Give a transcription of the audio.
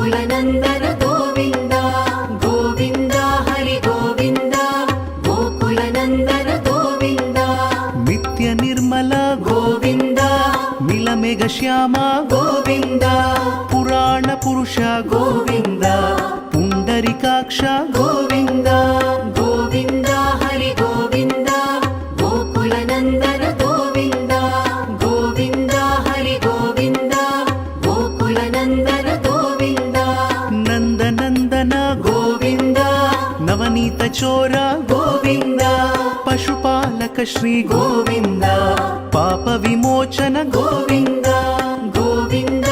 गोकुलनन्दन गोविन्द गोविन्द हरि गोविन्द गोकुलनन्दन गोविन्द नित्य निर्मल गोविन्द नीलमेघ श्याम गोविन्द पुराण पुरुष गोविन्द पुण्डरीकाक्ष गोविन्द गोविन्द हरि गोविन्द गोकुलनन्दन गोविन्द गोविन्द हरि गोविन्द गोकुलनन्दन गोविन्द नन्दनन्दन गोविन्द नवनीत चोर गोविन्द पशुपालक श्री गोविन्द पाप विमोचन गोविन्द गोविन्द